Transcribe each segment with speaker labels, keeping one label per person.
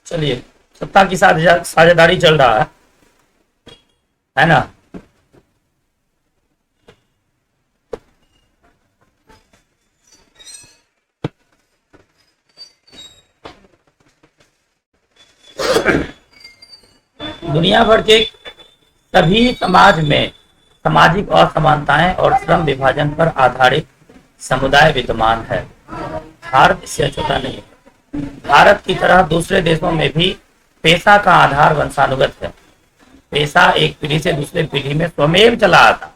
Speaker 1: चलिए, सत्ता की साझेदारी चल रहा है ना। दुनिया भर के सभी समाज में सामाजिक असमानताएं और श्रम विभाजन पर आधारित समुदाय विद्यमान है। भारत इससे छोटा नहीं है। भारत की तरह दूसरे देशों में भी पेशा का आधार वंशानुगत है। पेशा एक पीढ़ी से दूसरे पीढ़ी में स्वमेव चला आता।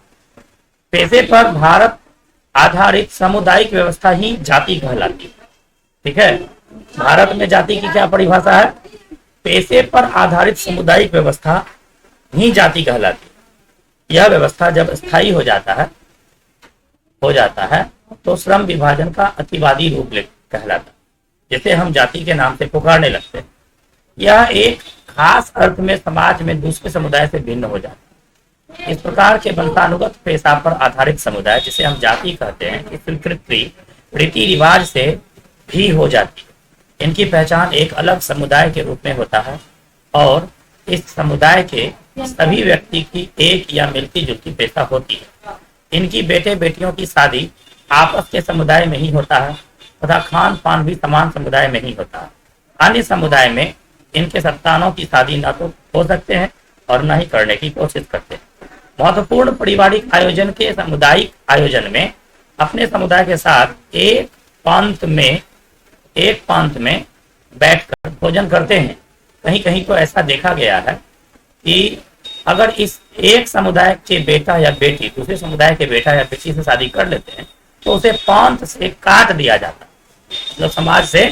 Speaker 1: पेशे पर भारत आधारित सामुदायिक व्यवस्था ही जाति कहलाती है। ठीक है, भारत में जाति की क्या परिभाषा है? पेशे पर आधारित सामुदायिक व्यवस्था ही जाति कहलाती है। यह व्यवस्था जब स्थायी हो जाता है तो श्रम विभाजन का अतिवादी रूप कहलाता है, जिसे हम जाति के नाम से पुकारने लगते हैं। यह एक खास अर्थ में समाज में दूसरे समुदाय से भिन्न हो जाता है। इस प्रकार के वंशानुगत पेशा पर आधारित समुदाय, जिसे हम जाति कहते हैं, इस स्वीकृति रीति रिवाज से भी हो जाती है। इनकी पहचान एक अलग समुदाय के रूप में होता है और इस समुदाय के सभी व्यक्ति की एक या मिलती जुलती पेशा होती है। इनकी बेटे बेटियों की शादी आपस के समुदाय में ही होता है तथा खान पान भी समान समुदाय में ही होता है। अन्य समुदाय में इनके संतानों की शादी न तो हो सकते हैं और न ही करने की कोशिश करते हैं। महत्वपूर्ण पारिवारिक आयोजन के सामुदायिक आयोजन में अपने समुदाय के साथ एक पांत में बैठकर भोजन करते हैं। कहीं कहीं तो ऐसा देखा गया है कि अगर इस एक समुदाय के बेटा या बेटी दूसरे समुदाय के बेटा या बेटी से शादी कर लेते हैं तो उसे पांत से काट दिया जाता है, मतलब समाज से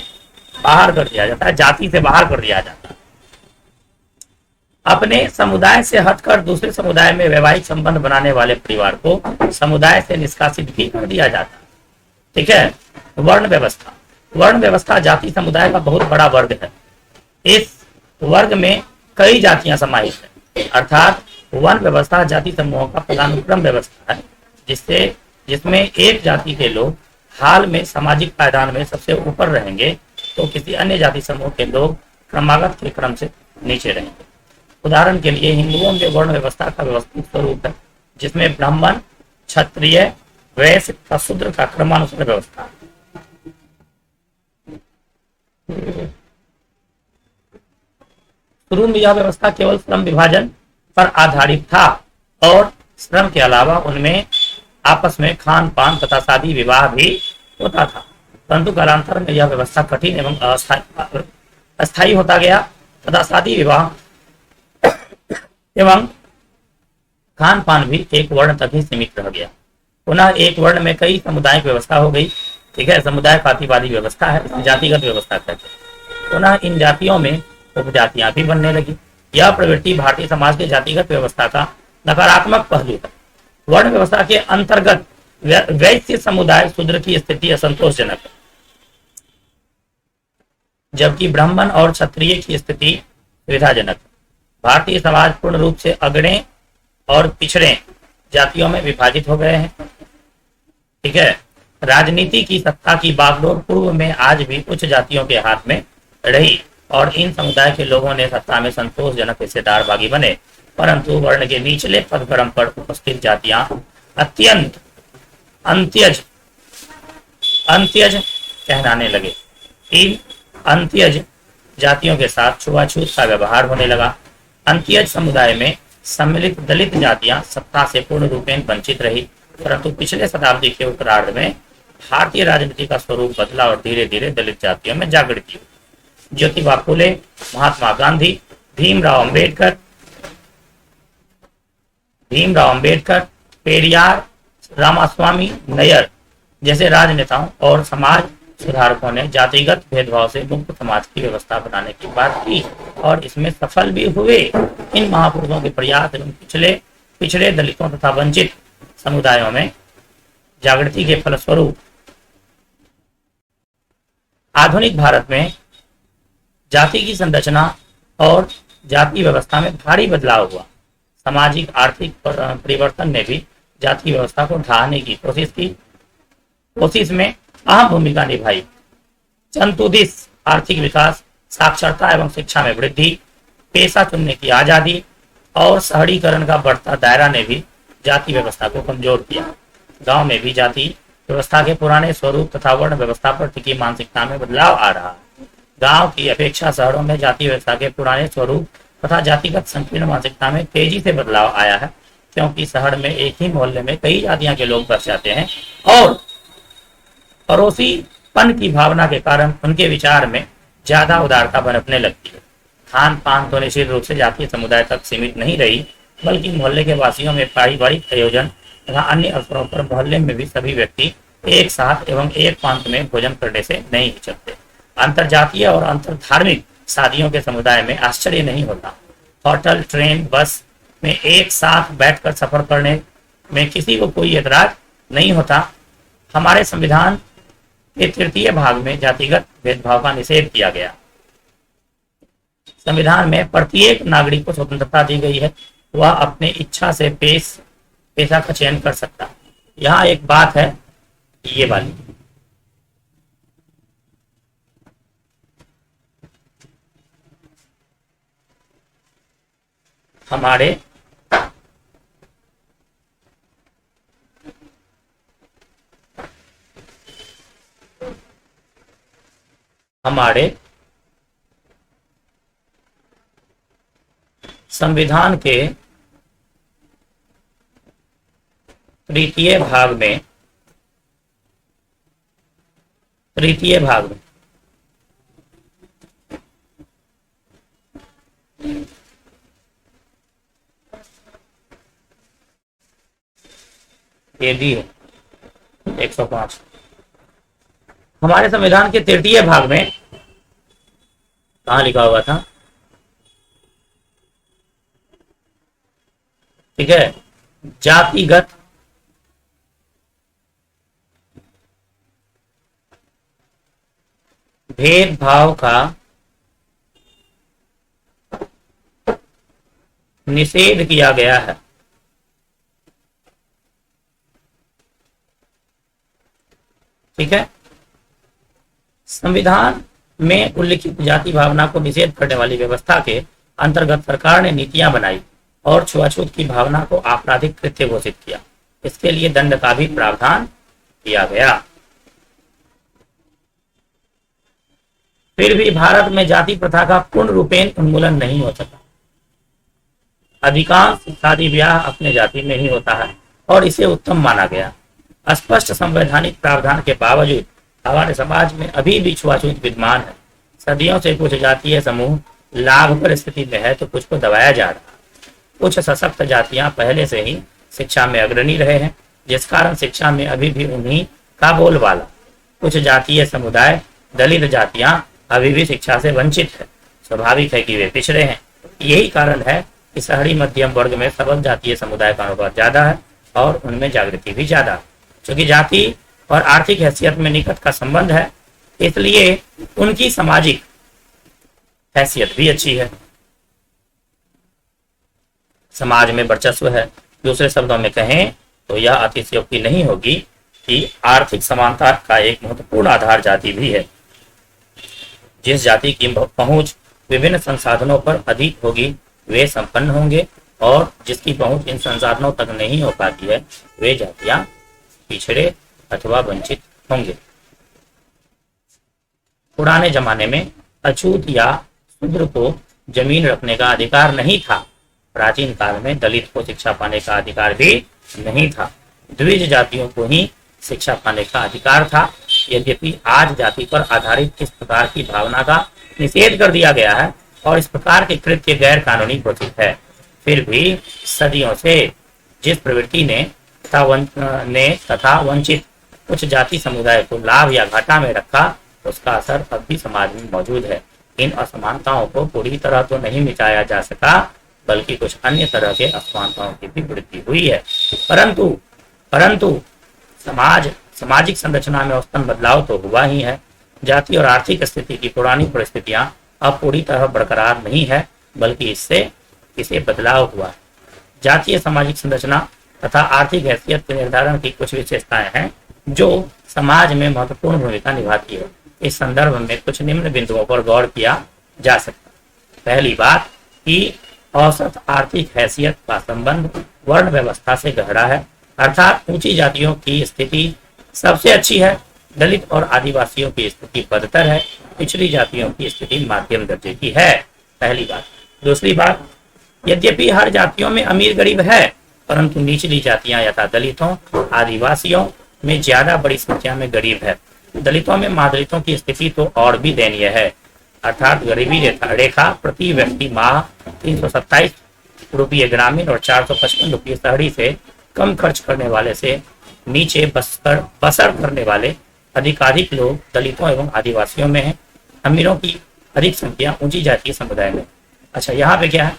Speaker 1: बाहर कर दिया जाता है, जाति से बाहर कर दिया जाता है। अपने समुदाय से हटकर दूसरे समुदाय में वैवाहिक संबंध बनाने वाले परिवार को समुदाय से निष्कासित भी कर दिया जाता है। ठीक है। वर्ण व्यवस्था जाति समुदाय का बहुत बड़ा वर्ग है। इस वर्ग में कई जातियां समाहित है, अर्थात वर्ण व्यवस्था जाति समूहों का पदानुक्रम व्यवस्था है, जिसमें एक जाति के लोग हाल में सामाजिक पायदान में सबसे ऊपर रहेंगे तो किसी अन्य जाति समूह के लोग क्रमागत के क्रम से नीचे रहेंगे। उदाहरण के लिए हिंदुओं में वर्ण व्यवस्था का व्यवस्थित स्वरूप है, जिसमें ब्राह्मण, क्षत्रिय, वैश्य तथा शूद्र का क्रमानुसार व्यवस्था है। शुरू में यह व्यवस्था केवल श्रम विभाजन पर आधारित था और श्रम के अलावा उनमें आपस में खान पान तथा शादी विवाह भी होता था, परंतु कालांतर में यह व्यवस्था कठिन एवं अस्थायी होता गया तथा शादी विवाह एवं खान पान भी एक वर्ण तक ही सीमित रह गया। पुनः एक वर्ण में कई सामुदायिक व्यवस्था हो गई। ठीक है, समुदाय का अतिवादी व्यवस्था है, जातिगत व्यवस्था कहते हैं। पुनः इन जातियों में उपजातियां भी बनने लगी। यह प्रवृत्ति भारतीय समाज के जातिगत व्यवस्था का नकारात्मक पहलू है। वर्ण व्यवस्था के अंतर्गत वैश्य समुदाय शूद्र की स्थिति असंतोषजनक है, जबकि ब्राह्मण और क्षत्रिय की स्थिति सुविधाजनक है। भारतीय समाज पूर्ण रूप से अग्रणी और पिछड़े जातियों में विभाजित हो गए हैं। ठीक है, राजनीति की सत्ता की बागडोर पूर्व में आज भी उच्च जातियों के हाथ में रही और इन समुदाय के लोगों ने सत्ता में संतोषजनक हिस्सेदार भागी बने, परंतु वर्ण के निचले पदक्रम पर उपस्थित जातियां अत्यंत अंत्यज कहलाने लगे। इन अंत्यज जातियों के साथ छुआछूत का व्यवहार होने लगा। अंत्यज समुदाय में सम्मिलित दलित जातियां सत्ता से पूर्ण रूपेण वंचित रही, परंतु पिछले शताब्दी के उत्तरार्ध में भारतीय राजनीति का स्वरूप बदला और धीरे धीरे दलित जातियों में जागृति हुई। ज्योतिबा फुले, महात्मा गांधी, भीमराव अंबेडकर, पेरियार, रामास्वामी नयर जैसे राजनेताओं और समाज सुधारकों ने जातिगत भेदभाव से मुक्त समाज की व्यवस्था बनाने की बात की और इसमें सफल भी हुए। इन महापुरुषों के प्रयास एवं पिछड़े दलितों तथा वंचित समुदायों में जागृति के फलस्वरूप आधुनिक भारत में जाति की संरचना और जाति व्यवस्था में भारी बदलाव हुआ। सामाजिक आर्थिक परिवर्तन ने भी जाति व्यवस्था को ढहाने की कोशिश में अहम भूमिका निभाई। चंतुदिश आर्थिक विकास, साक्षरता एवं शिक्षा में वृद्धि, पेशा चुनने की आजादी और शहरीकरण का बढ़ता दायरा ने भी जाति व्यवस्था को कमजोर किया। गांव में भी जाति व्यवस्था के पुराने स्वरूप तथा वर्ण व्यवस्था पर टिकी मानसिकता में बदलाव आ रहा है। गांव की अपेक्षा शहरों में जाति व्यवस्था के पुराने स्वरूप तथा जातिगत संकीर्ण मानसिकता में तेजी से बदलाव आया है, क्योंकि शहर में एक ही मोहल्ले में कई जातियां के लोग बस जाते हैं और पड़ोसीपन की भावना के कारण उनके विचार में ज्यादा उदारता पनपने लगती है। खान पान तो निश्चित रूप से जातीय समुदाय तक सीमित नहीं रही, बल्कि मोहल्ले के वासियों में पारिवारिक आयोजन तथा अन्य अवसरों पर मोहल्ले में भी सभी व्यक्ति एक साथ एवं एक पांत में भोजन करने से नहीं हिचकते। अंतरजातीय और अंतर धार्मिक शादियों के समुदाय में आश्चर्य नहीं होता। होटल, ट्रेन, बस में एक साथ बैठकर सफर करने में किसी को कोई एतराज नहीं होता। हमारे संविधान के 3 भाग में जातिगत भेदभाव का निषेध किया गया। संविधान में प्रत्येक नागरिक को स्वतंत्रता दी गई है, वह अपने इच्छा से पेशा का चयन कर सकता है। यहाँ एक बात है, ये वाली, हमारे संविधान के 3 भाग में ये दी है 105। हमारे संविधान के 3 भाग में कहाँ लिखा हुआ था, ठीक है, जातिगत भेदभाव का निषेध किया गया है। ठीक है, संविधान में उल्लिखित जाति भावना को निषेध करने वाली व्यवस्था के अंतर्गत सरकार ने नीतियां बनाई और छुआछूत की भावना को आपराधिक कृत्य घोषित किया। इसके लिए दंड का भी प्रावधान किया गया। फिर भी भारत में जाति प्रथा का पूर्ण रूपेण उन्मूलन नहीं हो सका। अधिकांश शादी ब्याह अपने जाति में ही होता है और इसे उत्तम माना गया। स्पष्ट संवैधानिक प्रावधान के बावजूद हमारे समाज में अभी भी छुआछूत विद्यमान है। सदियों से कुछ जातीय समूह लाभकर स्थिति में है तो कुछ को दबाया जा रहा है। कुछ सशक्त जातियां पहले से ही शिक्षा में अग्रणी रहे हैं, जिस कारण शिक्षा में अभी भी उन्हीं का बोलबाला। कुछ जातीय समुदाय, दलित जातियां अभी भी शिक्षा से वंचित है। स्वाभाविक है कि वे पिछड़े हैं। यही कारण है कि शहरी मध्यम वर्ग में सबल जातीय समुदाय का अनुपात ज्यादा है और उनमें जागृति भी ज्यादा है। क्योंकि जाति और आर्थिक हैसियत में निकट का संबंध है, इसलिए उनकी सामाजिक हैसियत भी अच्छी है, समाज में वर्चस्व है। दूसरे शब्दों में कहें तो यह अतिशयोक्ति नहीं होगी कि आर्थिक समानता का एक महत्वपूर्ण आधार जाति भी है। जिस जाति की पहुंच विभिन्न संसाधनों पर अधिक होगी वे संपन्न होंगे और जिसकी पहुंच इन संसाधनों तक नहीं हो पाती है वे जातियां पिछड़े अथवा वंचित होंगे। पुराने जमाने में अछूत या शूद्र को जमीन रखने का अधिकार नहीं था। प्राचीन काल में दलित को शिक्षा पाने का अधिकार भी नहीं था। द्विज जातियों को ही शिक्षा पाने का अधिकार था। यद्यपि आज जाति पर आधारित इस प्रकार की भावना का निषेध कर दिया गया है और इस प्रकार के कृत्य गैर कानूनी घोषित है, फिर भी सदियों से जिस प्रवृत्ति ने तथा वंचित कुछ जाति समुदाय को लाभ या घाटा में रखा उसका असर अब भी समाज में मौजूद है। इन असमानताओं को पूरी तरह तो नहीं मिटाया जा सका, बल्कि कुछ अन्य तरह के असमानताओं की भी वृद्धि हुई है। परंतु सामाजिक संरचना में औसतन बदलाव तो हुआ ही है। जाति और आर्थिक स्थिति की पुरानी परिस्थितियां अब पूरी तरह बरकरार नहीं है, बल्कि इसे बदलाव हुआ है। जातीय सामाजिक संरचना तथा आर्थिक हैसियत के निर्धारण की कुछ विशेषताएं हैं जो समाज में महत्वपूर्ण भूमिका निभाती है। इस संदर्भ में कुछ निम्न बिंदुओं पर गौर किया जा सकता है। पहली बात कि औसत आर्थिक हैसियत का संबंध वर्ण व्यवस्था से गहरा है, अर्थात ऊंची जातियों की स्थिति सबसे अच्छी है, दलित और आदिवासियों की स्थिति बदतर है, पिछड़ी जातियों की स्थिति माध्यम दर्जे की है। पहली बात। दूसरी बात, यद्यपि हर जातियों में अमीर गरीब है, परंतु निचली जातियां यथा दलितों आदिवासियों में ज्यादा बड़ी संख्या में गरीब है। दलितों में मादलितों की स्थिति तो और भी दयनीय है, अर्थात गरीबी रेखा प्रति व्यक्ति माह 327 रुपये ग्रामीण और 455 रुपये शहरी से कम खर्च करने वाले से नीचे बसर करने वाले अधिकाधिक लोग दलितों एवं आदिवासियों में है। अमीरों की अधिक संख्या ऊंची जातीय समुदाय में। अच्छा, यहाँ पे क्या है?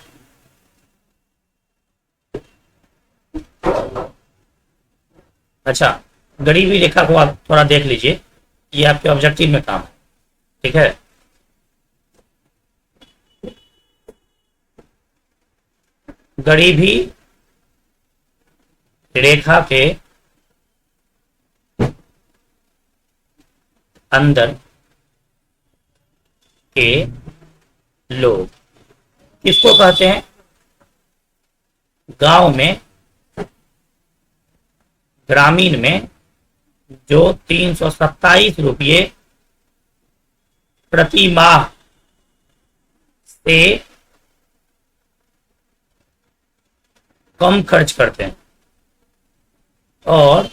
Speaker 1: अच्छा, गरीबी रेखा को आप थोड़ा देख लीजिए, ये आपके ऑब्जेक्टिव में काम है, ठीक है। गरीबी रेखा के अंदर के लोग किसको कहते हैं? गांव में, ग्रामीण में जो 327 रुपये प्रति माह से कम खर्च करते हैं और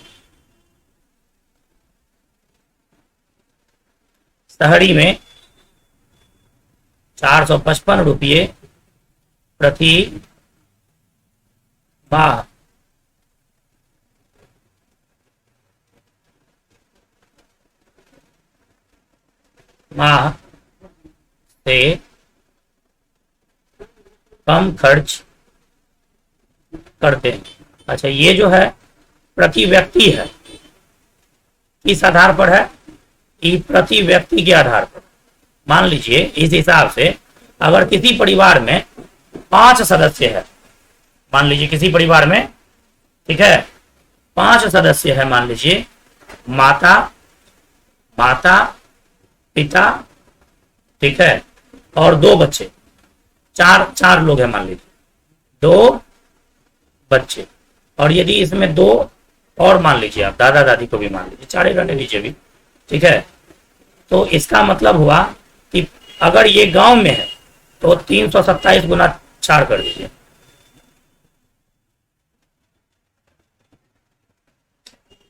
Speaker 1: शहरी में 455 रुपये प्रति माह से कम खर्च करते हैं। अच्छा, ये जो है प्रति व्यक्ति है, किस आधार पर है? प्रति व्यक्ति के आधार पर। मान लीजिए इस हिसाब से अगर किसी परिवार में 5 सदस्य है, मान लीजिए किसी परिवार में, ठीक है, 5 सदस्य है, मान लीजिए माता पिता, ठीक है, और 2 बच्चे, चार लोग हैं, मान लीजिए 2 बच्चे, और यदि इसमें 2 और मान लीजिए आप दादा दादी को भी मान लीजिए, 4 रहने दीजिए भी, ठीक है। तो इसका मतलब हुआ कि अगर ये गांव में है तो 327 गुना 4 कर दीजिए,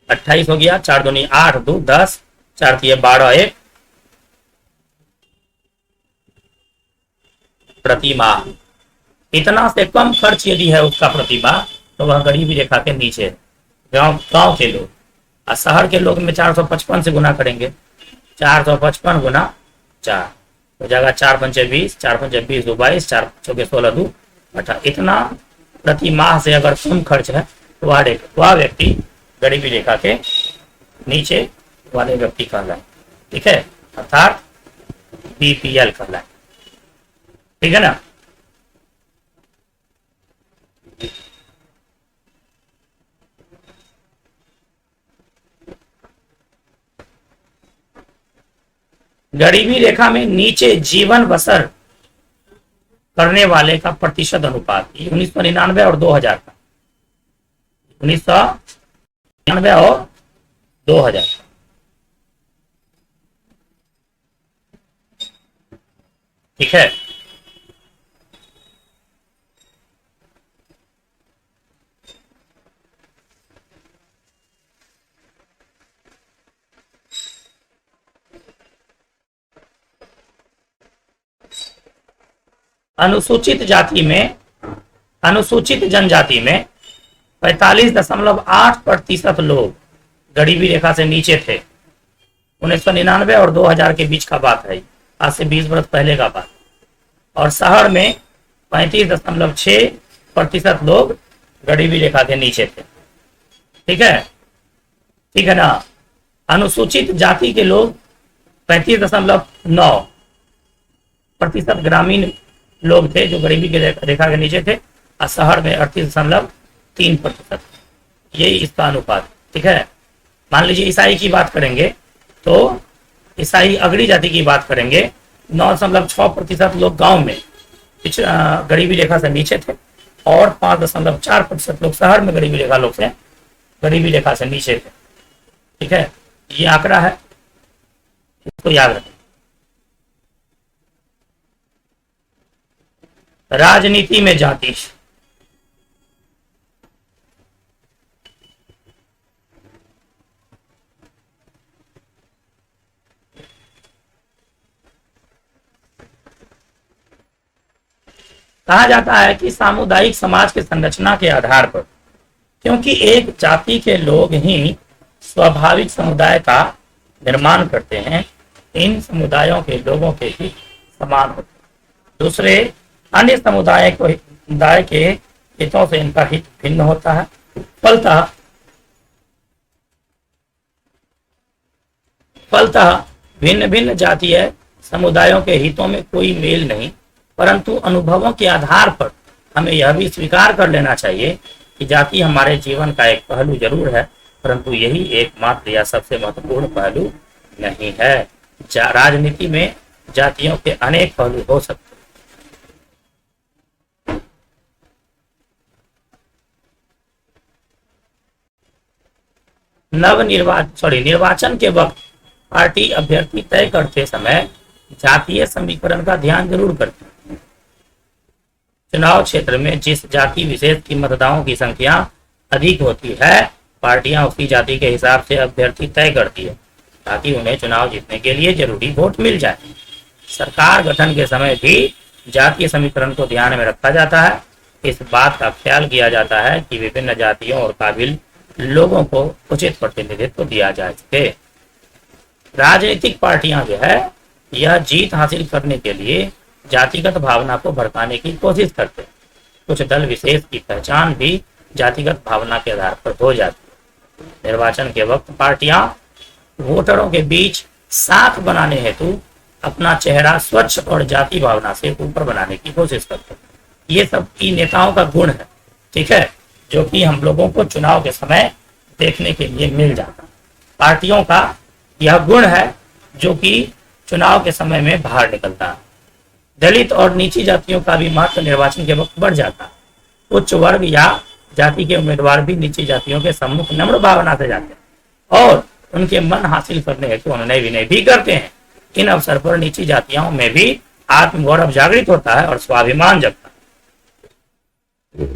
Speaker 1: 28 हो गया, 4 दूनी 8, 2 10, 4 दिए 12, 1 प्रति माह। इतना से कम खर्च यदि है उसका प्रति माह तो वह गरीबी रेखा के नीचे है, गांव के लोग। और शहर के लोग में 455 से गुना करेंगे, 455 गुना 4 हो जाएगा, 4 पंचे 20, 4 पंचे 20, 2 22, 4 चौके 16, 2 18। इतना प्रति माह से अगर कम खर्च है तो वह व्यक्ति गरीबी रेखा के नीचे वाले व्यक्ति कहलाए, ठीक है, अर्थात बीपीएल कहलाए, ठीक है ना। गरीबी रेखा में नीचे जीवन बसर करने वाले का प्रतिशत अनुपात 1999 और 2000 का, 1999 और 2000, ठीक है। अनुसूचित जनजाति में 45.8% लोग गरीबी रेखा से नीचे थे। 1999 और 2000 के बीच का बात है, आज से 20 वर्ष पहले का बात। और शहर में 35.6% लोग गरीबी रेखा के नीचे थे, ठीक है ना। अनुसूचित जाति के लोग 35.9% ग्रामीण लोग थे जो गरीबी के रेखा के नीचे थे, और शहर में 38.3%। यही इसका अनुपात है। ठीक है, मान लीजिए ईसाई की बात करेंगे तो ईसाई अगड़ी जाति की बात करेंगे, 9.6% लोग गांव में गरीबी रेखा से नीचे थे और 5.4% लोग शहर में गरीबी रेखा से नीचे थे। ठीक है, ये आंकड़ा है, इसको याद रखें। राजनीति में जाति, कहा जाता है कि सामुदायिक समाज के संरचना के आधार पर, क्योंकि एक जाति के लोग ही स्वाभाविक समुदाय का निर्माण करते हैं, इन समुदायों के लोगों के हित समान होते हैं। दूसरे अन्य समुदाय के हितों से इनका हित भिन्न होता है। फलतः भिन्न भिन्न जातीय समुदायों के हितों में कोई मेल नहीं, परंतु अनुभवों के आधार पर हमें यह भी स्वीकार कर लेना चाहिए कि जाति हमारे जीवन का एक पहलू जरूर है, परंतु यही एकमात्र या सबसे महत्वपूर्ण पहलू नहीं है। राजनीति में जातियों के अनेक पहलू हो सकते हैं। निर्वाचन के वक्त पार्टी अभ्यर्थी तय करते समय जातीय समीकरण का ध्यान जरूर करती है। चुनाव क्षेत्र में जिस जाति विशेष की मतदाताओं की संख्या अधिक होती है, पार्टियां उसी जाति के हिसाब से अभ्यर्थी तय करती है ताकि उन्हें चुनाव जीतने के लिए जरूरी वोट मिल जाए। सरकार गठन के समय भी जातीय समीकरण को ध्यान में रखा जाता है। इस बात का ख्याल किया जाता है कि विभिन्न जातियों और काबिल लोगों को उचित प्रतिनिधित्व दिया जा सके। राजनीतिक पार्टियां जो है यह जीत हासिल करने के लिए जातिगत भावना को भड़काने की कोशिश करते हैं। कुछ दल विशेष की पहचान भी जातिगत भावना के आधार पर हो जाती है। निर्वाचन के वक्त पार्टियां वोटरों के बीच साथ बनाने हेतु अपना चेहरा स्वच्छ और जाति भावना से ऊपर बनाने की कोशिश करते हैं। ये सब की नेताओं का गुण है, ठीक है, जो कि हम लोगों को चुनाव के समय देखने के लिए मिल जाता है। पार्टियों का यह गुण है जो कि चुनाव के समय में बाहर निकलता है। दलित और नीची जातियों का भी महत्व निर्वाचन के वक्त बढ़ जाता है। उच्च वर्ग या जाति के उम्मीदवार भी नीची जातियों के सम्मुख नम्र भावना से जाते हैं और उनके मन हासिल करने हेतु उन्हें विनय भी करते हैं। इन अवसर पर नीची जातियों में भी आत्मगौरव जागृत होता है और स्वाभिमान जगता है,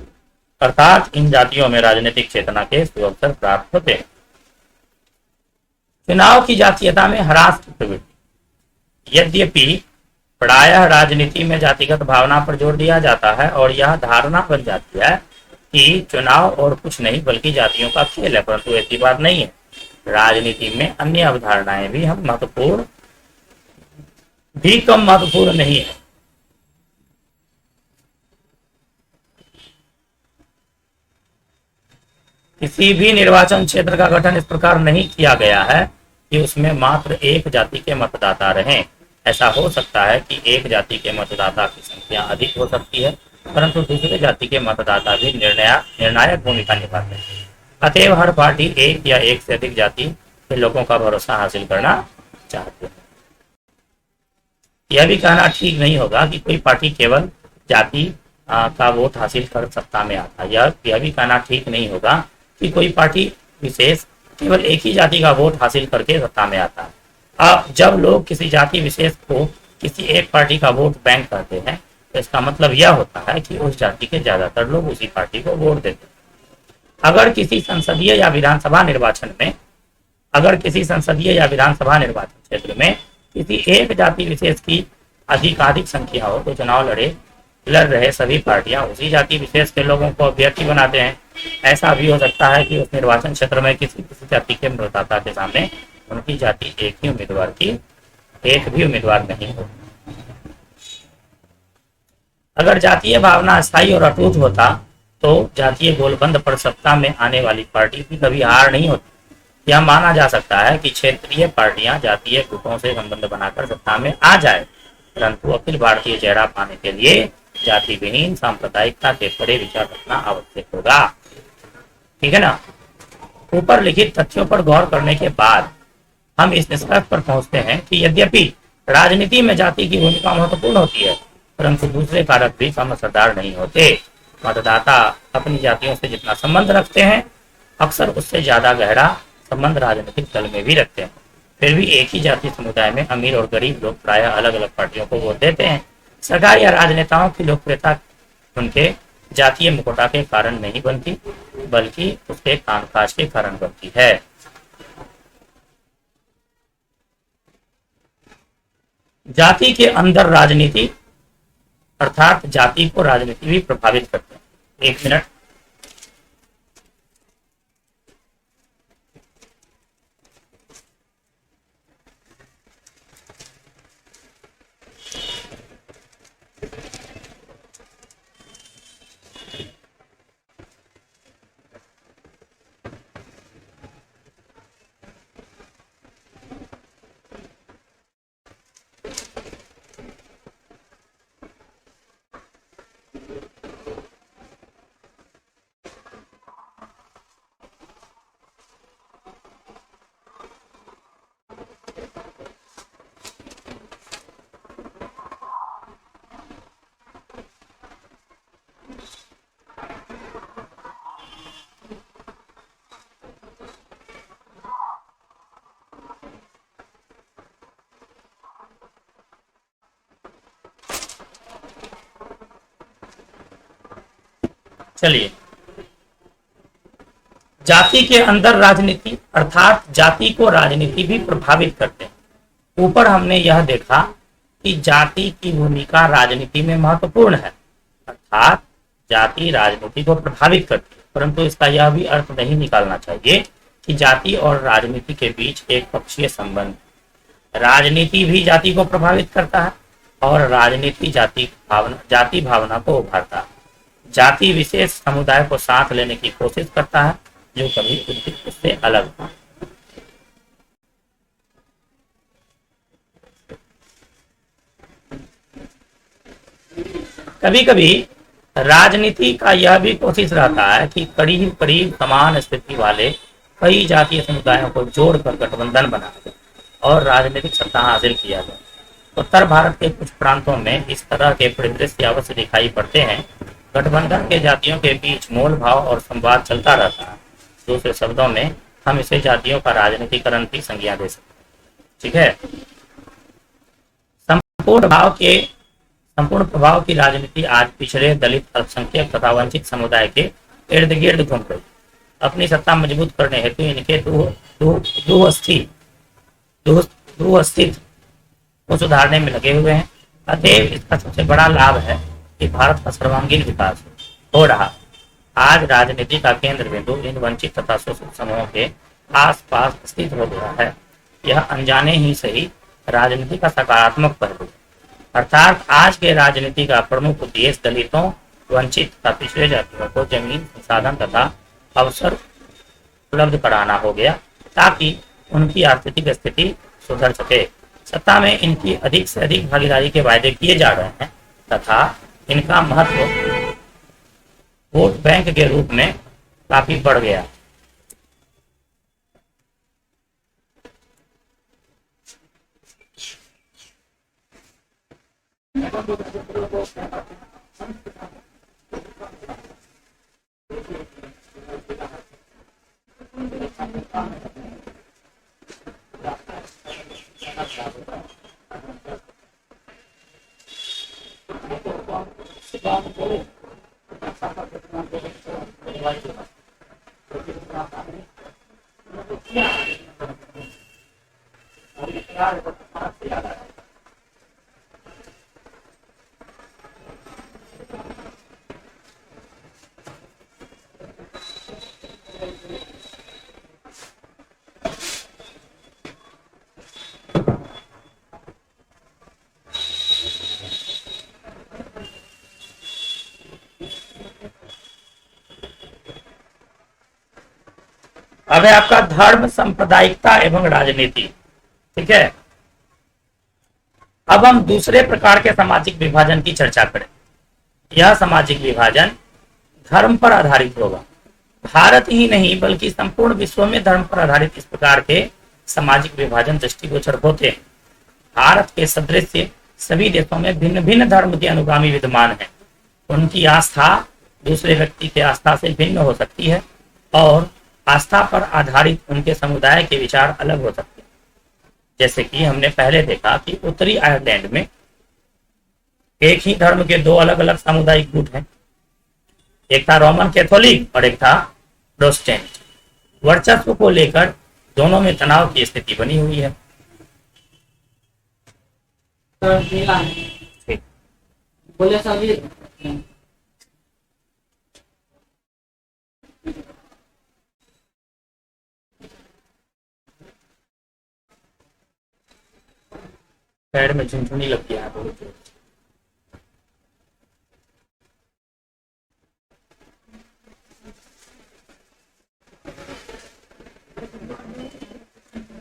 Speaker 1: अर्थात इन जातियों में राजनीतिक चेतना के सुअवसर प्राप्त होते हैं। चुनाव की जातीयता में ह्रास की प्रवृत्ति। यद्यपि प्रायः राजनीति में जातिगत भावना पर जोर दिया जाता है और यह धारणा बन जाती है कि चुनाव और कुछ नहीं बल्कि जातियों का खेल है, परंतु ऐसी बात नहीं है। राजनीति में अन्य अवधारणाएं भी कम महत्वपूर्ण नहीं है। किसी भी निर्वाचन क्षेत्र का गठन इस प्रकार नहीं किया गया है कि उसमें मात्र एक जाति के मतदाता रहें। ऐसा हो सकता है कि एक जाति के मतदाता की संख्या अधिक हो सकती है, परंतु दूसरे जाति के मतदाता भी निर्णायक भूमिका निभाते हैं। अतएव हर पार्टी एक या एक से अधिक जाति के लोगों का भरोसा हासिल करना चाहती है। यह भी कहना ठीक नहीं होगा कि कोई पार्टी केवल जाति का वोट हासिल कर सत्ता में आता है। यह भी कहना ठीक नहीं होगा कि कोई पार्टी विशेष केवल एक ही जाति का वोट हासिल करके सत्ता में आता है। अब जब लोग किसी जाति विशेष को किसी एक पार्टी का वोट बैंक करते हैं तो इसका मतलब यह होता है कि उस जाति के ज्यादातर लोग उसी पार्टी को वोट देते हैं। अगर किसी संसदीय या विधानसभा निर्वाचन क्षेत्र में किसी एक जाति विशेष की अधिकाधिक संख्या हो तो चुनाव लड़ रहे सभी पार्टियां उसी जाति विशेष के लोगों को अभ्यर्थी बनाते हैं। ऐसा भी हो सकता है कि उस निर्वाचन क्षेत्र में किसी जाति के मतदाता के सामने उनकी जाति एक भी उम्मीदवार नहीं हो। अगर जातीय भावना स्थायी और अटूट होता तो जातीय गोलबंद पर सत्ता में आने वाली पार्टी भी कभी हार नहीं होती। यह माना जा सकता है कि क्षेत्रीय पार्टियां जातीय गुटों से संबंध बनाकर सत्ता में आ जाए, परंतु अखिल भारतीय चेहरा पाने के लिए जाति विहीन सांप्रदायिकता के परे विचार रखना आवश्यक होगा। ठीक है ना। ऊपर लिखित तथ्यों पर गौर करने के बाद हम इस निष्कर्ष पर पहुंचते हैं कि यद्यपि राजनीति में जाति की भूमिका महत्वपूर्ण होती है, परंतु दूसरे कारक भी कम असरदार नहीं होते। मतदाता अपनी जातियों से जितना संबंध रखते हैं, अक्सर उससे ज्यादा गहरा संबंध राजनीतिक दल में भी रखते हैं। फिर भी एक ही जाति समुदाय में अमीर और गरीब लोग प्रायः अलग अलग पार्टियों को वोट देते हैं। सरकार या राजनेताओं की लोकप्रियता उनके जातीय मुकुटा के कारण नहीं बनती, बल्कि उसके कामकाज के कारण बनती है। जाति के अंदर राजनीति अर्थात जाति को राजनीति भी प्रभावित करते हैं। एक मिनट। चलिए, जाति के अंदर राजनीति अर्थात जाति को राजनीति भी प्रभावित करते हैं। ऊपर हमने यह देखा कि जाति की भूमिका राजनीति में महत्वपूर्ण है, अर्थात जाति राजनीति को प्रभावित करती है, परंतु इसका यह भी अर्थ नहीं निकालना चाहिए कि जाति और राजनीति के बीच एक पक्षीय संबंध। राजनीति भी जाति को प्रभावित करता है और राजनीति जाति भावना को उभारता है। जाति विशेष समुदाय को साथ लेने की कोशिश करता है जो कभी उससे अलग था। कभी कभी राजनीति का यह भी कोशिश रहता है कि करीब करीब समान स्थिति वाले कई जातीय समुदायों को जोड़कर गठबंधन बनाया जाए और राजनीतिक सत्ता हासिल किया जाए। उत्तर भारत के कुछ प्रांतों में इस तरह के परिदृश्य अवश्य दिखाई पड़ते हैं। गठबंधन के जातियों के बीच मोल भाव और संवाद चलता रहता है। दूसरे शब्दों में हम इसे जातियों का राजनीतिकरण की संज्ञा दे सकते हैं। ठीक है। संपूर्ण प्रभाव की राजनीति आज पिछड़े, दलित, अल्पसंख्यक तथा वंचित समुदाय के इर्द गिर्द घूम गई। अपनी सत्ता मजबूत करने हेतु इनके दुस्थित को सुधारने में लगे हुए हैं। अतएव इसका सबसे बड़ा लाभ है कि भारत का सर्वांगीण विकास हो रहा। आज राजनीति का केंद्र बिंदु इन वंचित तथा शोषित समूहों के आसपास स्थित हो गया है। यह अनजाने ही सही राजनीति का सकारात्मक पहलू, अर्थात आज के राजनीति का प्रमुख उद्देश्य दलितों, वंचित तथा पिछड़े जातियों को जमीन, संसाधन तथा अवसर उपलब्ध कराना हो गया ताकि उनकी आर्थिक स्थिति सुधर सके। सत्ता में इनकी अधिक से अधिक भागीदारी के वायदे किए जा रहे हैं तथा इनका महत्व वोट बैंक के रूप में काफी बढ़ गया। अब है आपका धर्म, सांप्रदायिकता एवं राजनीति। ठीक है। अब हम दूसरे प्रकार के सामाजिक विभाजन की चर्चा करें। यह सामाजिक विभाजन धर्म पर आधारित होगा। भारत ही नहीं बल्कि संपूर्ण विश्व में धर्म पर आधारित इस प्रकार के सामाजिक विभाजन दृष्टिगोचर होते हैं। भारत के सदृश सभी देशों में भिन्न भिन्न धर्म के अनुगामी विद्यमान हैं। उनकी आस्था दूसरे व्यक्ति की आस्था से भिन्न हो सकती है और आस्था पर आधारित उनके समुदाय के विचार अलग हो सकते हैं। जैसे कि हमने पहले देखा कि उत्तरी आयरलैंड में एक ही धर्म के दो अलग अलग सामुदायिक गुट हैं, एक था रोमन कैथोलिक और एक था प्रोटेस्टेंट। वर्चस्व को लेकर दोनों में तनाव की स्थिति बनी हुई है।
Speaker 2: बोले सभी
Speaker 1: पैर में झुनझुनी लग गया है बहुत जोर।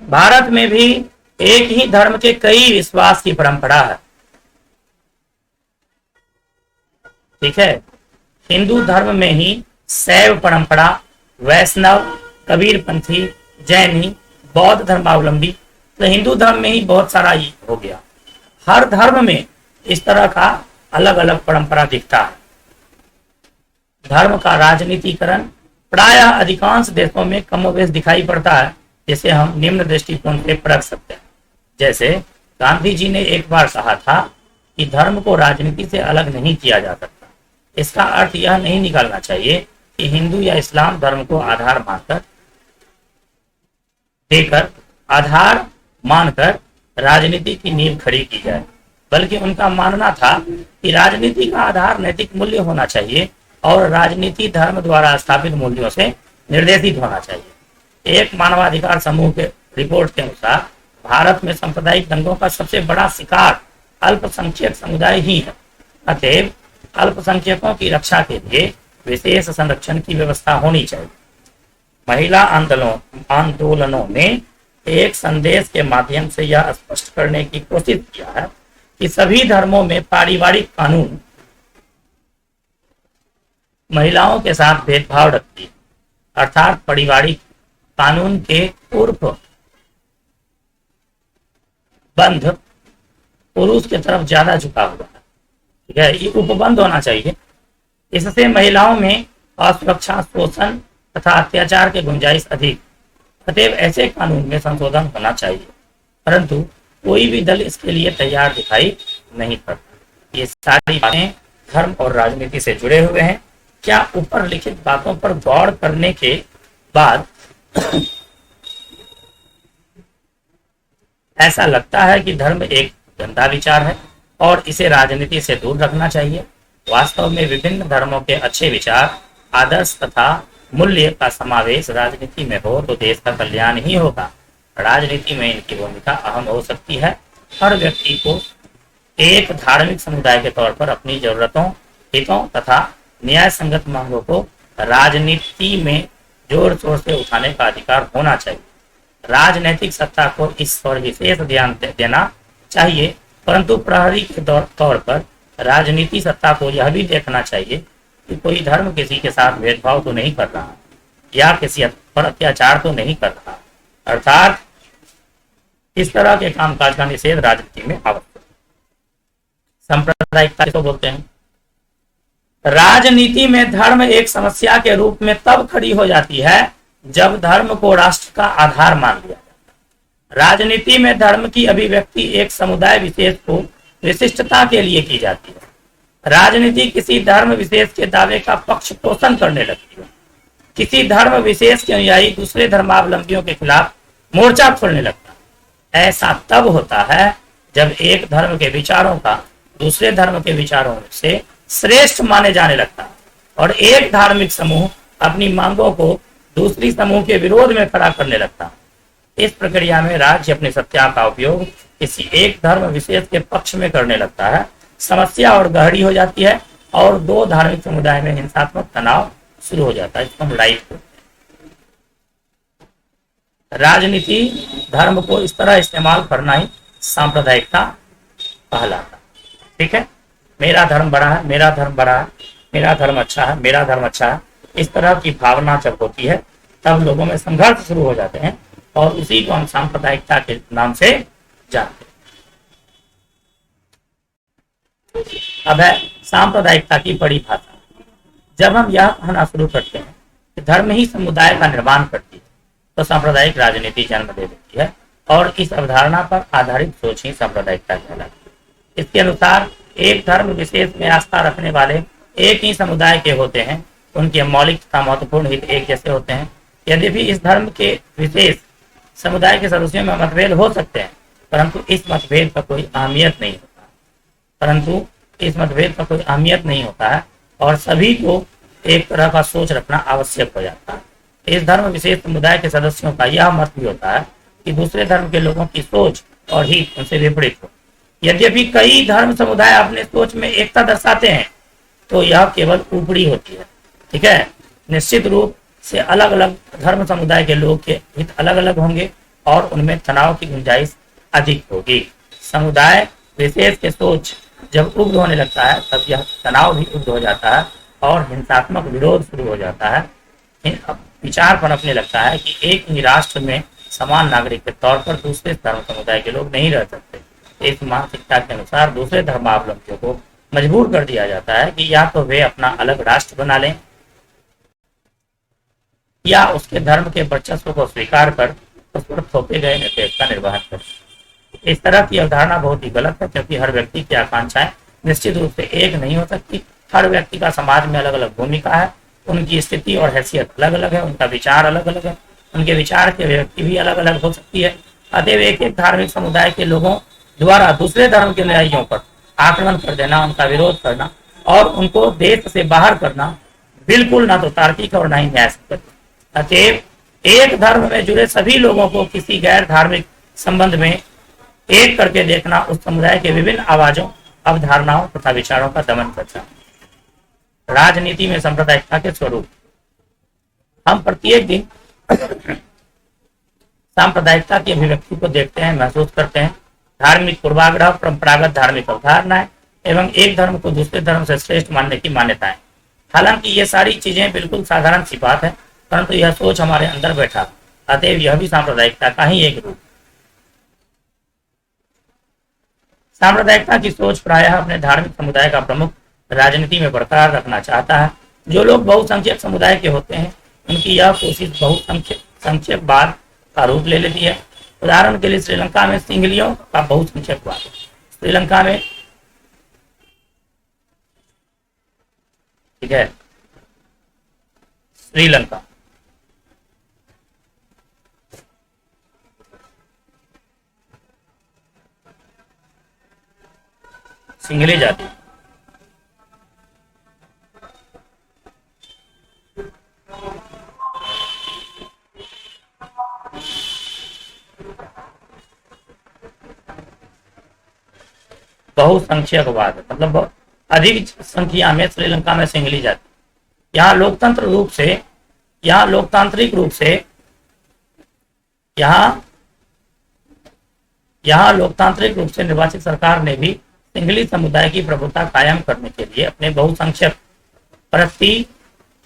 Speaker 1: भारत में भी एक ही धर्म के कई विश्वास की परंपरा है। ठीक है, हिंदू धर्म में ही शैव परंपरा, वैष्णव, कबीरपंथी, जैनी, बौद्ध धर्मावलंबी, तो हिंदू धर्म में ही बहुत सारा हो गया। हर धर्म में इस तरह का अलग अलग परंपरा दिखता है। धर्म का राजनीतिकरण प्रायः अधिकांश देशों में कमोबेश दिखाई पड़ता है, जिसे हम निम्न दृष्टिकोण से परख सकते हैं। जैसे गांधी जी ने एक बार कहा था कि धर्म को राजनीति से अलग नहीं किया जा सकता। इसका अर्थ यह नहीं निकालना चाहिए कि हिंदू या इस्लाम धर्म को आधार मानकर राजनीति की नींव खड़ी की जाए, बल्कि उनका मानना था कि राजनीति का आधार नैतिक मूल्य होना चाहिए और राजनीति धर्म द्वारा स्थापित मूल्यों से निर्देशित होना चाहिए। एक मानवाधिकार समूह के रिपोर्ट के अनुसार भारत में सांप्रदायिक दंगों का सबसे बड़ा शिकार अल्पसंख्यक समुदाय ही है। अतएव अल्पसंख्यकों की रक्षा के लिए विशेष संरक्षण की व्यवस्था होनी चाहिए। महिला आंदोलनों ने एक संदेश के माध्यम से यह स्पष्ट करने की कोशिश किया है कि सभी धर्मों में पारिवारिक कानून महिलाओं के साथ भेदभाव रखती है, अर्थात पारिवारिक कानून के पूर्व बंध पुरुष की तरफ ज्यादा झुका हुआ है। ठीक है, ये उपबंध होना चाहिए। इससे महिलाओं में असुरक्षा, शोषण तथा अत्याचार की गुंजाइश अधिक। अतएव ऐसे कानून में संशोधन होना चाहिए, परंतु कोई भी दल इसके लिए तैयार दिखाई नहीं पड़ता। ये सारी बातें धर्म और राजनीति से जुड़े हुए हैं। क्या ऊपर लिखित बातों पर गौर करने के बाद ऐसा लगता है कि धर्म एक गंदा विचार है और इसे राजनीति से दूर रखना चाहिए? वास्तव में विभिन्न धर्मों के अच्छे विचार, आदर्श तथा मूल्य का समावेश राजनीति में हो तो देश का कल्याण ही होगा। राजनीति में इनकी भूमिका अहम हो सकती है। हर व्यक्ति को एक धार्मिक समुदाय के तौर पर अपनी जरूरतों, हितों तथा न्याय संगत मांगों को राजनीति में जोर शोर से उठाने का अधिकार होना चाहिए। राजनीतिक सत्ता को इस पर विशेष ध्यान देना चाहिए, परंतु प्रहरी के तौर पर राजनीति सत्ता को यह भी देखना चाहिए कि कोई धर्म किसी के साथ भेदभाव तो नहीं कर रहा या किसी पर अत्याचार तो नहीं कर रहा। अर्थात इस तरह के कामकाज का निषेध राजनीति में आवश्यक। सांप्रदायिकता किसको बोलते हैं? राजनीति में धर्म एक समस्या के रूप में तब खड़ी हो जाती है जब धर्म को राष्ट्र का आधार मान लिया जाता है। राजनीति में धर्म की अभिव्यक्ति एक समुदाय विशेष को विशिष्टता के लिए की जाती है। राजनीति किसी धर्म विशेष के दावे का पक्ष पोषण करने लगती है। किसी धर्म विशेष के अनुयायी दूसरे धर्मावलंबियों के खिलाफ मोर्चा खोलने लगता है। ऐसा तब होता है जब एक धर्म के विचारों का दूसरे धर्म के विचारों से श्रेष्ठ माने जाने लगता है और एक धार्मिक समूह अपनी मांगों को दूसरी समूह के विरोध में खड़ा करने लगता है। इस प्रक्रिया में राज्य अपनी सत्ता का उपयोग किसी एक धर्म विशेष के पक्ष में करने लगता है। समस्या और गहरी हो जाती है और दो धार्मिक समुदाय में हिंसात्मक तनाव शुरू हो जाता है। इसको हम लड़ाई बोलते हैं। राजनीति धर्म को इस तरह इस्तेमाल करना ही सांप्रदायिकता कहलाता। ठीक है, मेरा धर्म बड़ा है, मेरा धर्म बड़ा है, मेरा धर्म अच्छा है, मेरा धर्म अच्छा है, इस तरह की भावना जब होती है तब लोगों में संघर्ष शुरू हो जाते हैं और उसी को हम सांप्रदायिकता के नाम से जानते हैं। अब है सांप्रदायिकता की बड़ी भाषा। जब हम यह कहना शुरू करते हैं कि धर्म ही समुदाय का निर्माण करती है तो सांप्रदायिक राजनीति जन्म दे देती है और इस अवधारणा पर आधारित सोच ही सांप्रदायिकता कहलाती है। इसके अनुसार एक धर्म विशेष में आस्था रखने वाले एक ही समुदाय के होते हैं, उनके मौलिक तथा महत्वपूर्ण हित एक जैसे होते हैं। यद्यपि इस धर्म के विशेष समुदाय के सदस्यों में मतभेद हो सकते हैं, परंतु इस मतभेद का कोई अहमियत नहीं होता है और सभी को एक तरह का सोच रखना आवश्यक हो जाता है। इस धर्म विशेष समुदाय के सदस्यों का यह मत भी होता है कि दूसरे धर्म के लोगों की सोच और हित उनसे विपरीत हो। यद्यपि कई धर्म समुदाय अपने सोच में एकता दर्शाते हैं तो यह केवल ऊपरी होती है। ठीक है, निश्चित रूप से अलग अलग धर्म समुदाय के लोग के हित अलग अलग होंगे और उनमें तनाव की गुंजाइश अधिक होगी। समुदाय विशेष के सोच जब उग्र होने लगता है तब यह तनाव भी उग्र हो जाता है और हिंसात्मक विरोध शुरू हो जाता है। विचार पनपने लगता है कि एक ही राष्ट्र में समान नागरिक के तौर पर दूसरे धर्म समुदाय के लोग नहीं रह सकते। इस मानसिकता के अनुसार दूसरे धर्मावलंबियों को मजबूर कर दिया जाता है कि या तो वे अपना अलग राष्ट्र बना लें या उसके धर्म के वर्चस्व को स्वीकार कर उस पर थोपे गए निर्देश का निर्वहन करें। इस तरह की अवधारणा बहुत ही गलत है, क्योंकि हर व्यक्ति की आकांक्षाएं निश्चित रूप से एक नहीं हो सकती। हर व्यक्ति का समाज में अलग अलग भूमिका है, उनकी स्थिति और हैसियत अलग अलग है, उनका विचार अलग अलग है, उनके विचार की अभिव्यक्ति भी अलग अलग हो सकती है। अतएव एक एक धार्मिक समुदाय के लोगों द्वारा दूसरे धर्म के अनुयायियों पर आक्रमण कर देना, उनका विरोध करना और उनको देश से बाहर करना बिल्कुल ना तो तार्किक और ना ही न्यायसंगत। अतएव एक धर्म में जुड़े सभी लोगों को किसी गैर धार्मिक संबंध में एक करके देखना उस समुदाय के विभिन्न आवाजों, अवधारणाओं तथा विचारों का दमन करता है। राजनीति में सांप्रदायिकता के स्वरूप। हम प्रत्येक दिन सांप्रदायिकता की अभिव्यक्ति को देखते हैं, महसूस करते हैं। धार्मिक पूर्वाग्रह, परंपरागत धार्मिक अवधारणाएं एवं एक धर्म को दूसरे धर्म से श्रेष्ठ मानने की मान्यताएं। हालांकि ये सारी चीजें बिल्कुल साधारण सी बात है, परंतु यह सोच हमारे अंदर बैठा, अतएव यह भी सांप्रदायिकता का ही एक रूप। सांप्रदायिकता की सोच प्रायः अपने धार्मिक समुदाय का प्रमुख राजनीति में बरकरार रखना चाहता है। जो लोग बहुसंख्यक समुदाय के होते हैं उनकी यह कोशिश बहुसंख्यकवाद का रूप ले लेती है। उदाहरण के लिए श्रीलंका में सिंहलियों का बहुसंख्यकवाद। श्रीलंका में, ठीक है, श्रीलंका सिंहली जाति बहुसंख्यकवाद मतलब अधिक संख्या में श्रीलंका में सिंहली जाति। यहाँ लोकतांत्रिक रूप से निर्वाचित सरकार ने भी सिंहली समुदाय की प्रभुता कायम करने के लिए अपने बहुसंख्यक प्रति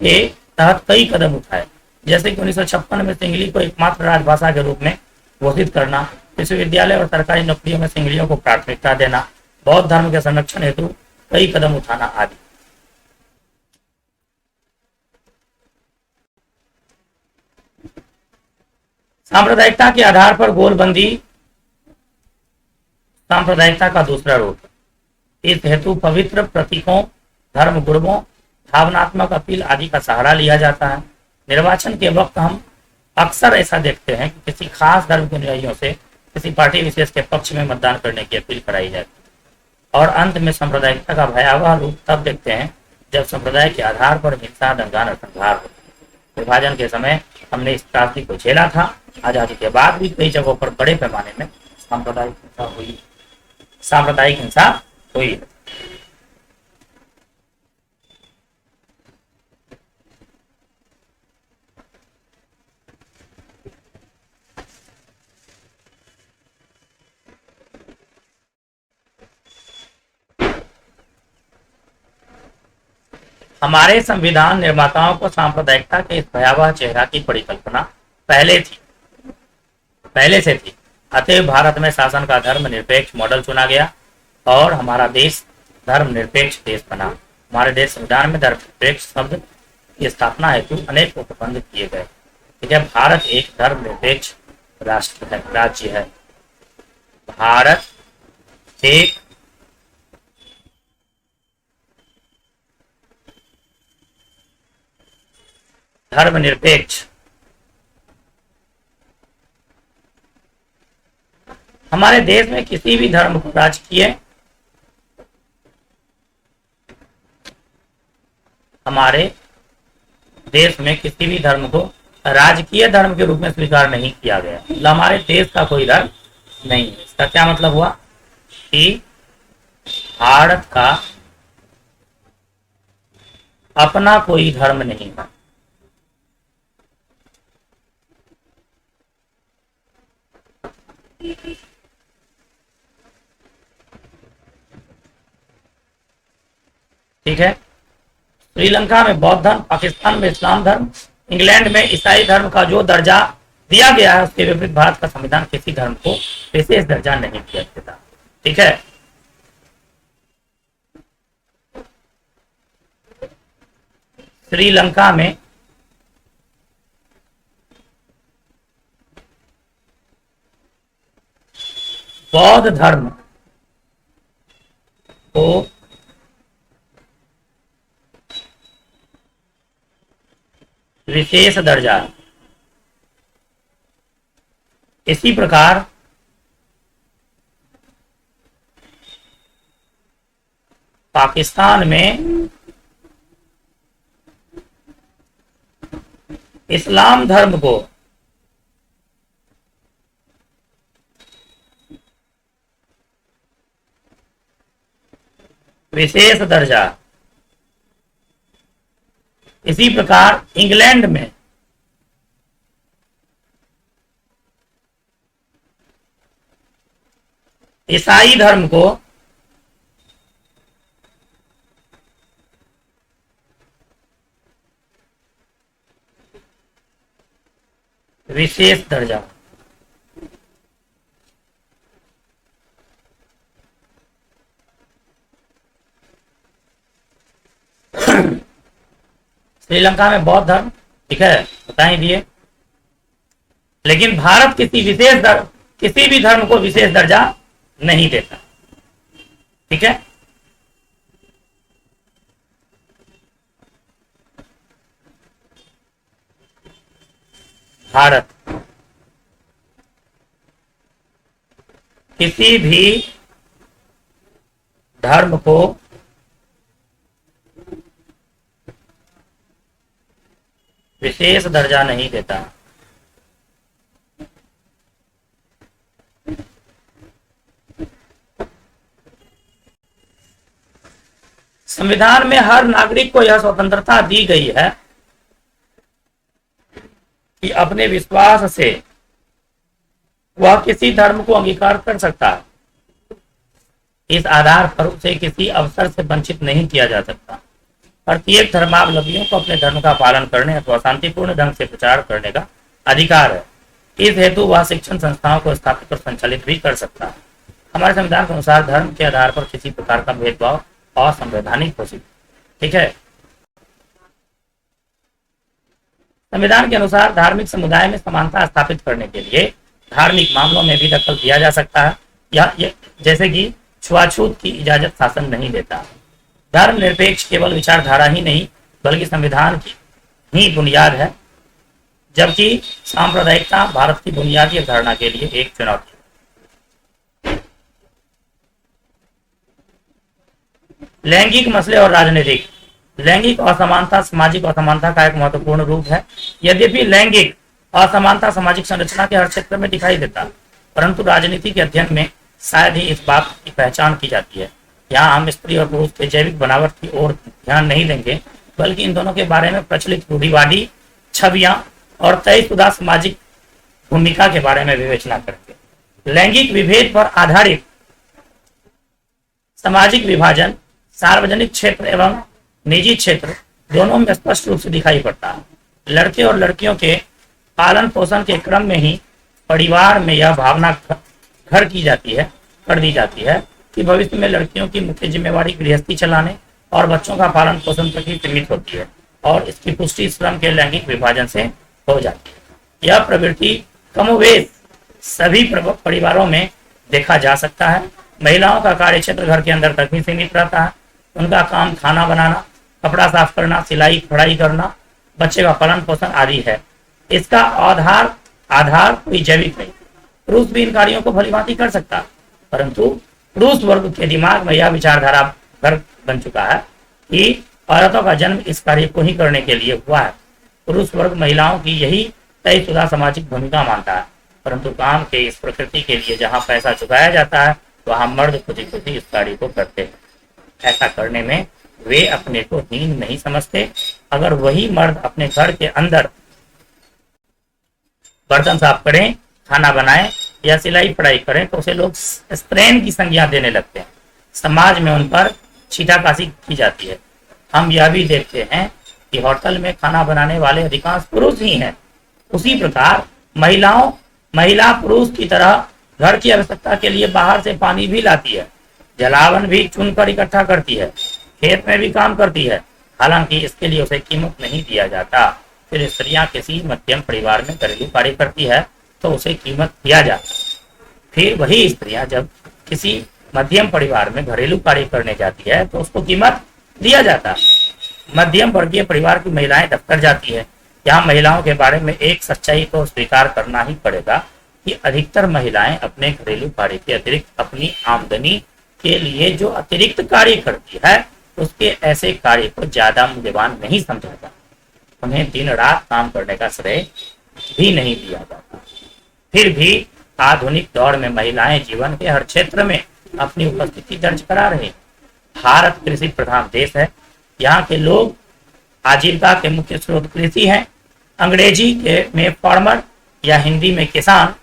Speaker 1: के तहत कई कदम उठाए, जैसे कि 1956 में सिंहली को एकमात्र राजभाषा के रूप में घोषित करना, विश्वविद्यालय और सरकारी नौकरियों में सिंहलियों को प्राथमिकता देना, बौद्ध धर्म के संरक्षण हेतु कई कदम उठाना आदि। सांप्रदायिकता के आधार पर गोलबंदी सांप्रदायिकता का दूसरा रूप। इस हेतु पवित्र प्रतीकों, धर्म गुरुओं, भावनात्मक अपील आदि का सहारा लिया जाता है। निर्वाचन के वक्त हम अक्सर ऐसा देखते हैं कि किसी खास धर्म के अनुयायियों से किसी पार्टी विशेष के पक्ष में मतदान करने की अपील कराई जाती है। और अंत में सांप्रदायिकता का भयावह रूप तब देखते हैं जब संप्रदाय के आधार पर हिंसा, दंगा, नरसंहार होती है। विभाजन के समय हमने इस त्रासदी को झेला था। आजादी के बाद भी कई जगहों पर बड़े पैमाने में सांप्रदायिक हिंसा हुई। हमारे संविधान निर्माताओं को सांप्रदायिकता के इस भयावह चेहरा की परिकल्पना पहले से थी। अतएव भारत में शासन का धर्म निरपेक्ष मॉडल चुना गया और हमारा देश धर्म निरपेक्ष देश बना। हमारे देश संविधान में धर्म निरपेक्ष शब्द की स्थापना हेतु अनेक उपबंध किए गए। ठीक है, भारत एक धर्म निरपेक्ष राष्ट्र है, राज्य है। भारत एक धर्मनिरपेक्ष, हमारे देश में किसी भी धर्म को राजकीय हमारे देश में किसी भी धर्म को राजकीय धर्म के रूप में स्वीकार नहीं किया गया। मतलब हमारे देश का कोई धर्म नहीं है। इसका क्या मतलब हुआ कि भारत का अपना कोई धर्म नहीं है। ठीक है, श्रीलंका में बौद्ध धर्म, पाकिस्तान में इस्लाम धर्म, इंग्लैंड में ईसाई धर्म का जो दर्जा दिया गया है उसके विपरीत भारत का संविधान किसी धर्म को विशेष दर्जा नहीं दिया देता। ठीक है, श्रीलंका में बौद्ध धर्म को विशेष दर्जा, इसी प्रकार पाकिस्तान में इस्लाम धर्म को विशेष दर्जा, इसी प्रकार इंग्लैंड में ईसाई धर्म को विशेष दर्जा। श्रीलंका में बौद्ध धर्म, ठीक है, बता ही दिए, लेकिन भारत किसी भी धर्म को विशेष दर्जा नहीं देता। ठीक है, भारत किसी भी धर्म को विशेष दर्जा नहीं देता। संविधान में हर नागरिक को यह स्वतंत्रता दी गई है कि अपने विश्वास से वह किसी धर्म को अंगीकार कर सकता है। इस आधार पर उसे किसी अवसर से वंचित नहीं किया जा सकता। प्रत्येक धर्मावलंबियों को अपने धर्म का पालन करने अथवा शांतिपूर्ण ढंग से प्रचार करने का अधिकार है। इस हेतु वह शिक्षण संस्थाओं को स्थापित और संचालित भी कर सकता है। हमारे संविधान के अनुसार धर्म के आधार पर किसी प्रकार का भेदभाव असंवैधानिक घोषित। ठीक है, संविधान के अनुसार धार्मिक समुदाय में समानता स्थापित करने के लिए धार्मिक मामलों में भी दखल दिया जा सकता है, या जैसे कि छुआछूत की इजाजत शासन नहीं देता। धर्म निरपेक्ष केवल विचारधारा ही नहीं बल्कि संविधान की ही बुनियाद है, जबकि सांप्रदायिकता भारत की बुनियादी अवधारणा के लिए एक चुनौती है। लैंगिक मसले और राजनीतिक। लैंगिक असमानता सामाजिक असमानता का एक महत्वपूर्ण रूप है। यद्यपि लैंगिक असमानता सामाजिक संरचना के हर क्षेत्र में दिखाई देता, परंतु राजनीति के अध्ययन में शायद ही इस बात की पहचान की जाती है। यहाँ हम स्त्री और पुरुष के जैविक बनावट की ओर ध्यान नहीं देंगे, बल्कि इन दोनों के बारे में प्रचलित रूढ़िवादी छवियां और तयशुदा सामाजिक भूमिका के बारे में विवेचना करेंगे। लैंगिक विभेद पर आधारित सामाजिक विभाजन, सार्वजनिक क्षेत्र एवं निजी क्षेत्र दोनों में स्पष्ट रूप से दिखाई पड़ता है। लड़के और लड़कियों के पालन पोषण के क्रम में ही परिवार में यह भावना घर की जाती है कर दी जाती है कि भविष्य में लड़कियों की मुख्य जिम्मेवारी गृहस्थी चलाने और बच्चों का पालन पोषण तक ही सीमित होती है और इसकी पुष्टि श्रम के लैंगिक विभाजन से हो जाती है। यह प्रवृत्ति कमोबेश सभी परिवारों में देखा जा सकता है। महिलाओं का कार्य क्षेत्र घर के अंदर तक ही सीमित रहता है। उनका काम खाना बनाना, कपड़ा साफ करना, सिलाई कढ़ाई करना, बच्चे का पालन पोषण आदि है। इसका आधार कोई जैविक नहीं। पुरुष भी इन कार्यों को भलीभांति कर सकता है, परंतु पुरुष वर्ग के दिमाग में यह विचारधारा घर बन चुका है कि औरतों का जन्म इस कार्य को ही करने के लिए हुआ है। पुरुष वर्ग महिलाओं की यही तयशुदा सामाजिक भूमिका मानता है, परंतु काम के इस प्रकृति के लिए जहाँ पैसा चुकाया जाता है वहाँ मर्द खुद ही इस कार्य को करते हैं। ऐसा करने में वे अपने को हीन नहीं समझते। अगर वही मर्द अपने घर के अंदर बर्तन साफ करें, खाना बनाएं या सिलाई पढ़ाई करें तो उसे लोग स्त्रैन की संज्ञा देने लगते हैं। समाज में उन पर छीटाकाशी की जाती है। हम यह भी देखते हैं कि होटल में खाना बनाने वाले अधिकांश पुरुष ही हैं। उसी प्रकार महिला पुरुष की तरह घर की आवश्यकता के लिए बाहर से पानी भी लाती है, जलावन भी चुनकर इकट्ठा करती है, खेत में भी काम करती है। हालांकि इसके लिए उसे कीमत नहीं दिया जाता। फिर स्त्रियां किसी मध्यम परिवार में घरेलू कार्य करती है तो उसे कीमत दिया जाता। फिर वही स्त्रियां जब किसी मध्यम परिवार में घरेलू कार्य करने जाती है तो उसको कीमत दिया जाता। मध्यम वर्गीय परिवार की महिलाएं दफ्तर जाती है। यहाँ महिलाओं के बारे में एक सच्चाई को स्वीकार करना ही पड़ेगा कि अधिकतर महिलाएं अपने घरेलू कार्य के अतिरिक्त अपनी आमदनी के लिए जो अतिरिक्त कार्य करती है उसके ऐसे कार्य को ज्यादा मूल्यवान नहीं समझा जाता। उन्हें दिन रात काम करने का श्रेय भी नहीं दिया जाता। फिर भी आधुनिक दौर में महिलाएं जीवन के हर क्षेत्र में अपनी उपस्थिति दर्ज करा रहे। भारत कृषि प्रधान देश है। यहाँ के लोग आजीविका के मुख्य स्रोत कृषि है। अंग्रेजी में फार्मर या हिंदी में किसान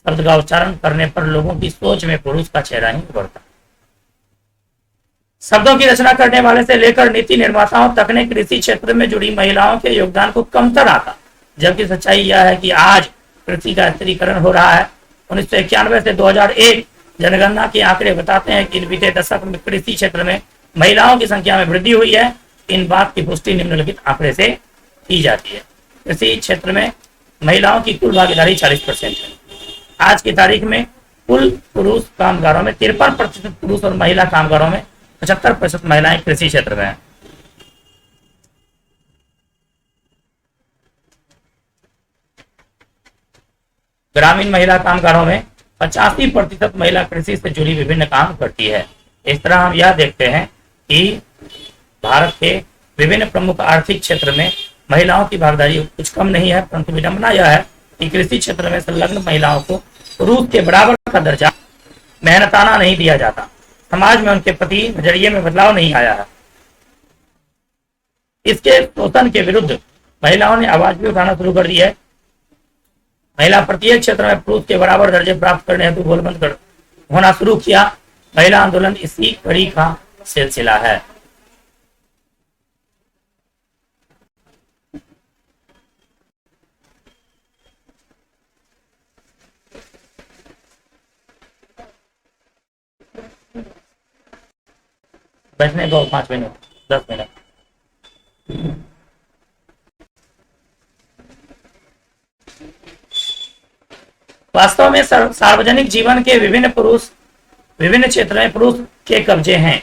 Speaker 1: शब्द का उच्चारण करने पर लोगों की सोच में पुरुष का चेहरा ही उभरता। शब्दों की रचना करने वाले से लेकर नीति निर्माताओं तक ने कृषि क्षेत्र में जुड़ी महिलाओं के योगदान को कमतर आंका, जबकि सच्चाई यह है कि आज कृषि का स्त्रीकरण हो रहा है। 1991 से 2001 जनगणना के आंकड़े बताते हैं कि बीते दशक में कृषि क्षेत्र में महिलाओं की संख्या में वृद्धि हुई है। इन बात की पुष्टि निम्नलिखित आंकड़े से की जाती है। कृषि क्षेत्र में महिलाओं की कुल भागीदारी 40% है। आज की तारीख में कुल पुरुष कामगारों में 53% पुरुष और महिला कामगारों में 75% महिलाएं कृषि क्षेत्र में हैं। ग्रामीण महिला कामगारों में 85% महिला कृषि से जुड़ी विभिन्न काम करती है। इस तरह हम यह देखते हैं कि भारत के विभिन्न प्रमुख आर्थिक क्षेत्र में महिलाओं की भागीदारी कुछ कम नहीं है, परंतु विडंबना यह है कि कृषि क्षेत्र में संलग्न महिलाओं को पुरुष के बराबर का दर्जा मेहनताना नहीं दिया जाता। समाज में उनके प्रति नजरिए में बदलाव नहीं आया है। इसके शोषण के विरुद्ध महिलाओं ने आवाज भी उठाना शुरू कर दी है। महिला प्रत्येक क्षेत्र में पुरुष के बराबर दर्जे प्राप्त करने हेतु गोलबंद होना शुरू किया। महिला आंदोलन इसी कड़ी का सिलसिला है। बैठने दो 5 मिनट 10 मिनट। वास्तव में सार्वजनिक जीवन के विभिन्न क्षेत्र में पुरुष के कब्जे हैं।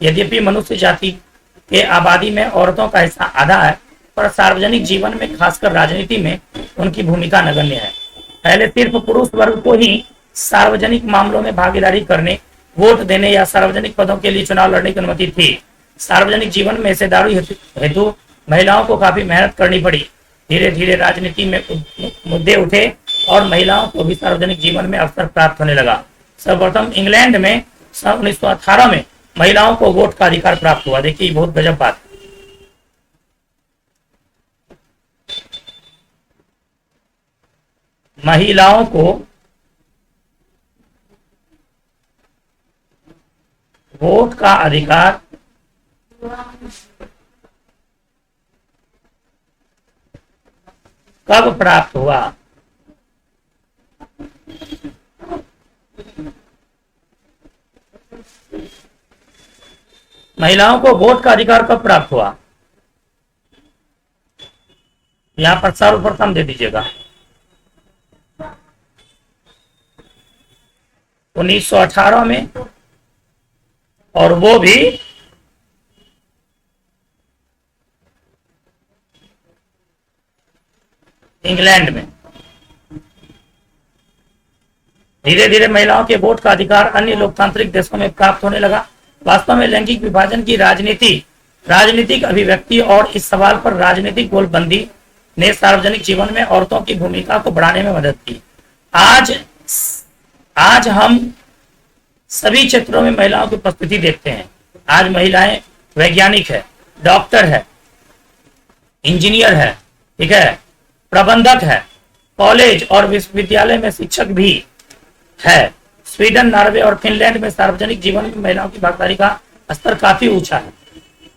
Speaker 1: यद्यपि मनुष्य जाति के आबादी में औरतों का हिस्सा आधा है, पर सार्वजनिक जीवन में खासकर राजनीति में उनकी भूमिका नगण्य है। पहले सिर्फ पुरुष वर्ग को ही सार्वजनिक मामलों में भागीदारी करने, वोट देने या सार्वजनिक पदों के लिए चुनाव लड़ने की अनुमति थी। सार्वजनिक जीवन में हिस्सेदारी हेतु महिलाओं को काफी मेहनत करनी पड़ी। धीरे धीरे राजनीति में मुद्दे उठे और महिलाओं को भी सार्वजनिक जीवन में अवसर प्राप्त होने लगा। सर्वप्रथम इंग्लैंड में सन 1918 में महिलाओं को वोट का अधिकार प्राप्त हुआ। देखिए बहुत गजब बात है। महिलाओं को वोट का अधिकार कब प्राप्त हुआ? महिलाओं को वोट का अधिकार कब प्राप्त हुआ? यहां पर सर्वप्रथम दे दीजिएगा। 1918 में, और वो भी इंग्लैंड में। धीरे धीरे महिलाओं के वोट का अधिकार अन्य लोकतांत्रिक देशों में प्राप्त होने लगा। वास्तव में लैंगिक विभाजन की राजनीतिक अभिव्यक्ति और इस सवाल पर राजनीतिक गोलबंदी ने सार्वजनिक जीवन में औरतों की भूमिका को बढ़ाने में मदद की। आज हम सभी क्षेत्रों में महिलाओं की उपस्थिति देखते हैं। आज महिलाएं वैज्ञानिक है, डॉक्टर है, इंजीनियर है, ठीक है, प्रबंधक है, कॉलेज और विश्वविद्यालय में शिक्षक भी है। स्वीडन, नॉर्वे और फिनलैंड में सार्वजनिक जीवन में महिलाओं की भागीदारी का स्तर काफी ऊंचा है।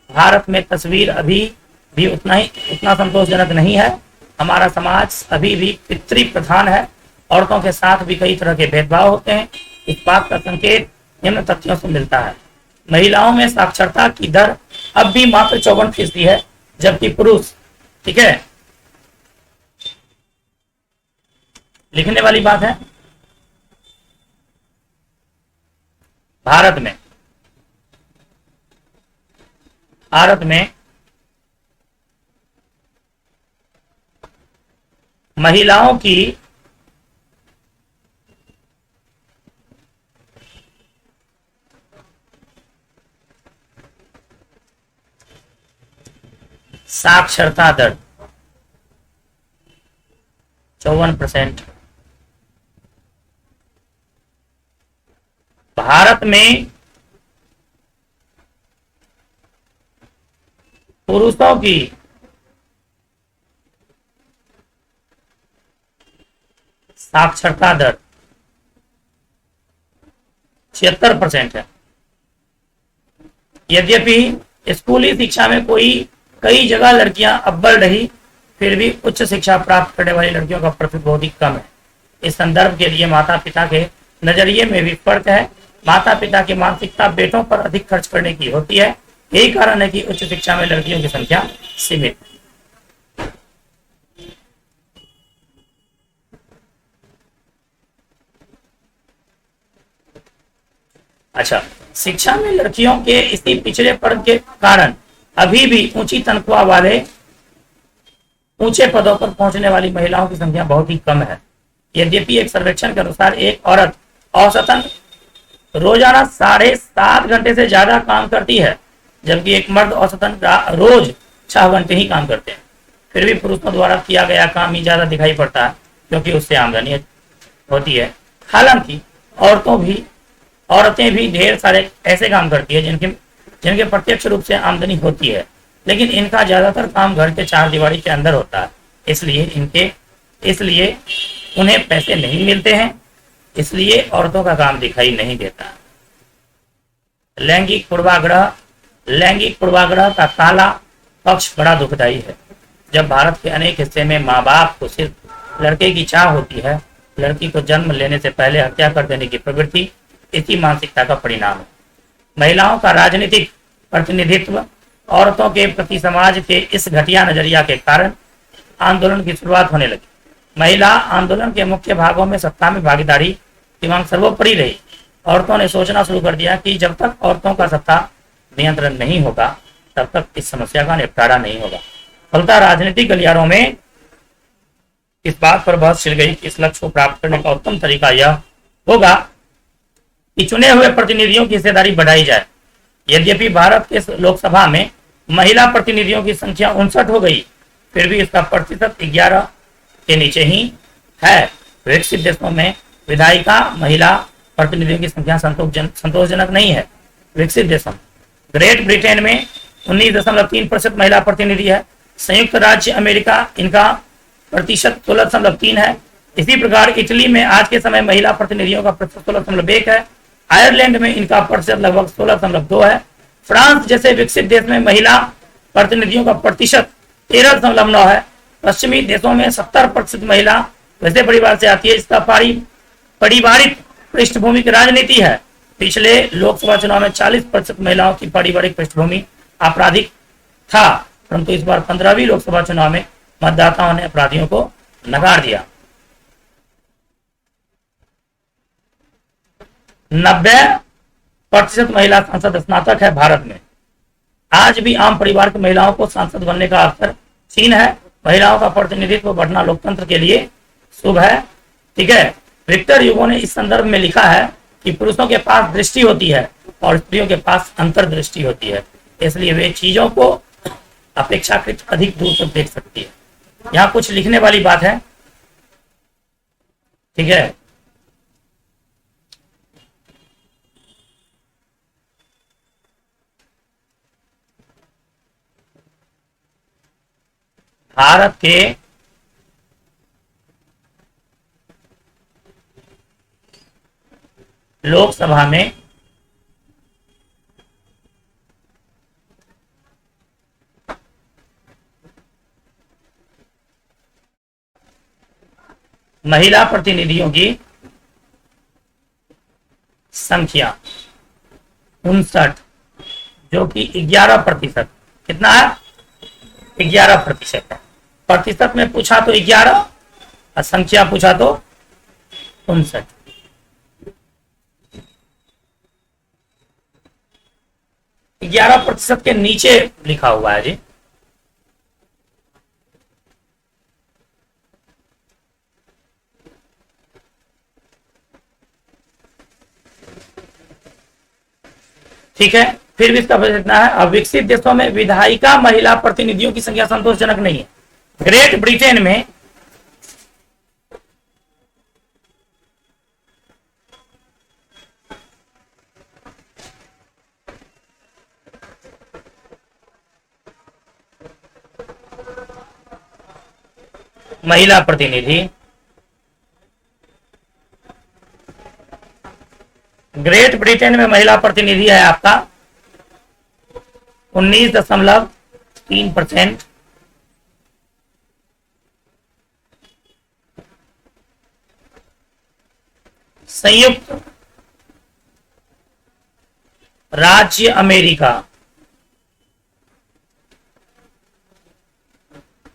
Speaker 1: भारत में तस्वीर अभी भी उतना संतोषजनक नहीं है। हमारा समाज अभी भी पितृ प्रधान है। औरतों के साथ भी कई तरह के भेदभाव होते हैं। इस बात का संकेत निम्न तथ्यों से मिलता है। महिलाओं में साक्षरता की दर अब भी मात्र 54% है, जबकि पुरुष, ठीक है, लिखने वाली बात है, भारत में महिलाओं की साक्षरता दर 54%। भारत में पुरुषों की साक्षरता दर 76% है। यद्यपि स्कूली शिक्षा में कई जगह लड़कियां अव्वल रही, फिर भी उच्च शिक्षा प्राप्त करने वाली लड़कियों का प्रतिशत बहुत ही कम है। इस संदर्भ के लिए माता पिता के नजरिए में भी फर्क है। माता पिता की मानसिकता बेटों पर अधिक खर्च करने की होती है। यही कारण है कि उच्च शिक्षा में लड़कियों की संख्या सीमित। अच्छा, शिक्षा में लड़कियों के इसी पिछड़ेपन के कारण अभी भी ऊंची तनख्वाह वाले ऊंचे पदों पर पहुंचने वाली महिलाओं की संख्या बहुत ही कम है। यद्यपि एक सर्वेक्षण के अनुसार एक औरत औसतन रोजाना 7.5 घंटे से ज्यादा काम करती है, जबकि एक मर्द औसतन रोज 6 घंटे ही काम करते हैं। फिर भी पुरुषों द्वारा किया गया काम ही ज्यादा दिखाई पड़ता है, क्योंकि उससे आमदनी होती है। हालांकि औरतें भी ढेर सारे ऐसे काम करती है जिनके प्रत्यक्ष रूप से आमदनी होती है, लेकिन इनका ज्यादातर काम घर के 4 दीवारी के अंदर होता है। इसलिए उन्हें पैसे नहीं मिलते हैं, इसलिए औरतों का काम दिखाई नहीं देता। लैंगिक पूर्वाग्रह का काला पक्ष बड़ा दुखदायी है। जब भारत के अनेक हिस्से में माँ बाप को सिर्फ लड़के की चाह होती है, लड़की को जन्म लेने से पहले हत्या कर देने की प्रवृत्ति इसी मानसिकता का परिणाम है। महिलाओं का राजनीतिक प्रतिनिधित्व औरतों के प्रति समाज के इस घटिया नजरिया के कारण आंदोलन की शुरुआत होने लगी। महिला आंदोलन के मुख्य भागों में सत्ता में भागीदारी की मांग सर्वोपरि रही। औरतों ने सोचना शुरू कर दिया कि जब तक औरतों का सत्ता नियंत्रण नहीं होगा, तब तक इस समस्या का निपटारा नहीं होगा। फलतः राजनीतिक गलियारों में इस बात पर बहस छिड़ गई कि इस लक्ष्य को प्राप्त करने का उत्तम तरीका यह होगा कि चुने हुए प्रतिनिधियों की हिस्सेदारी बढ़ाई जाए। यद्यपि भारत के लोकसभा में महिला प्रतिनिधियों की संख्या 59 हो गई, फिर भी इसका प्रतिशत 11 के नीचे ही है। विकसित देशों में विधायिका महिला प्रतिनिधियों की संख्या संतोषजनक नहीं है। विकसित देशों, ग्रेट ब्रिटेन में 19.3% महिला प्रतिनिधि है। संयुक्त राज्य अमेरिका, इनका प्रतिशत 16.3 है। इसी प्रकार इटली में आज के समय महिला प्रतिनिधियों का प्रतिशत 16.1 है। आयरलैंड में इनका प्रतिशत लगभग 16.2 है। फ्रांस जैसे विकसित देश में महिला प्रतिनिधियों का प्रतिशत 13.9 है। पश्चिमी देशों में 70% महिला वैसे परिवार से आती है। इसका पारिवारिक पृष्ठभूमि की राजनीति है। पिछले लोकसभा चुनाव में 40% महिलाओं की पारिवारिक पृष्ठभूमि आपराधिक था, परंतु इस बार 15वीं लोकसभा चुनाव में मतदाताओं ने अपराधियों को नकार दिया। 90% महिला सांसद स्नातक है भारत में। आज भी आम परिवार की महिलाओं को सांसद बनने का अवसर क्षीण है। महिलाओं का प्रतिनिधित्व बढ़ना लोकतंत्र के लिए शुभ है। ठीक है। विक्टर ह्यूगो ने इस संदर्भ में लिखा है कि पुरुषों के पास दृष्टि होती है और स्त्रियों के पास अंतर्दृष्टि होती है, इसलिए वे चीजों को अपेक्षाकृत अधिक दूर तक देख सकती है। यहाँ कुछ लिखने वाली बात है। ठीक है। भारत के लोकसभा में महिला प्रतिनिधियों की संख्या 59, जो कि 11%। कितना है? 11% है। प्रतिशत में पूछा तो 11 और संख्या पूछा तो 59। ग्यारह प्रतिशत के नीचे लिखा हुआ है जी। ठीक है। फिर भी इसका वजह इतना है, अब विकसित देशों में विधायिका महिला प्रतिनिधियों की संख्या संतोषजनक नहीं है। ग्रेट ब्रिटेन में महिला प्रतिनिधि, ग्रेट ब्रिटेन में महिला प्रतिनिधि है आपका 19.3%। संयुक्त राज्य अमेरिका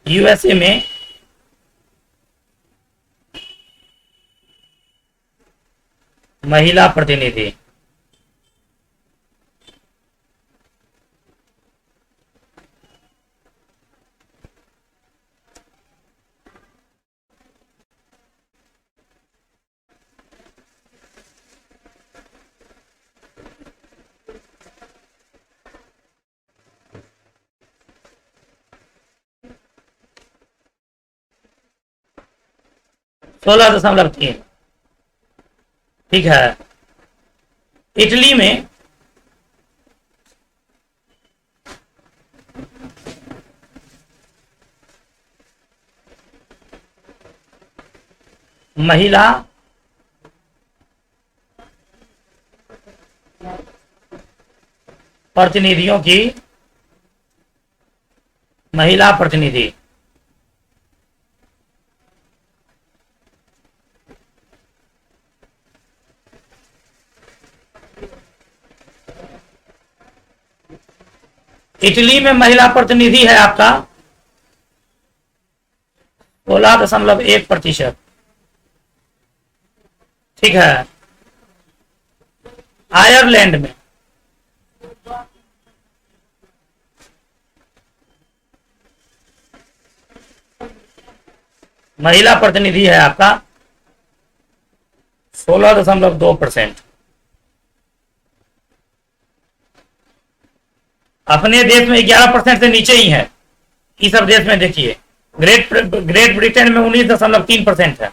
Speaker 1: यूएसए में महिला प्रतिनिधि सोलह दशमलव तीन। ठीक है। इटली में महिला प्रतिनिधियों की महिला प्रतिनिधि इटली में महिला प्रतिनिधि है आपका 16.1%। ठीक है। आयरलैंड में महिला प्रतिनिधि है आपका 16.2%। अपने देश में 11% से नीचे ही है। इस सब देश में देखिए, ग्रेट ब्रिटेन में 19.3% है।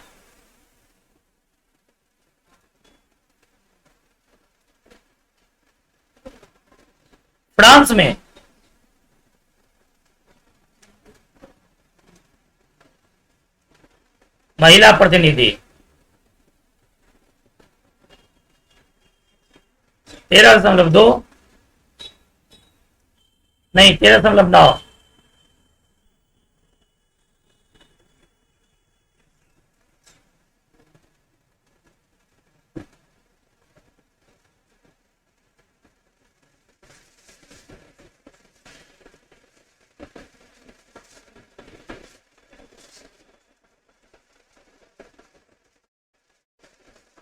Speaker 1: फ्रांस में महिला प्रतिनिधि 13.2 नहीं 13.9।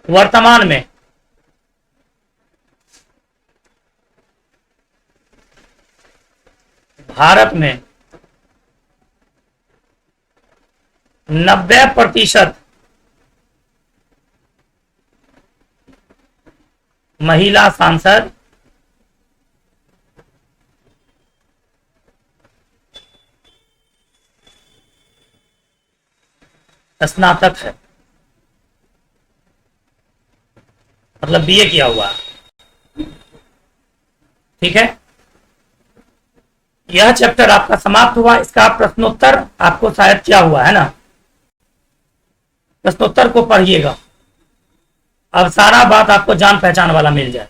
Speaker 1: वर्तमान में भारत में 90% महिला सांसद स्नातक है, मतलब बीए किया हुआ है। ठीक है, यह चैप्टर आपका समाप्त हुआ। इसका प्रश्नोत्तर आपको शायद क्या हुआ है ना, प्रश्नोत्तर को पढ़िएगा। अब सारा बात आपको जान पहचान वाला मिल जाए।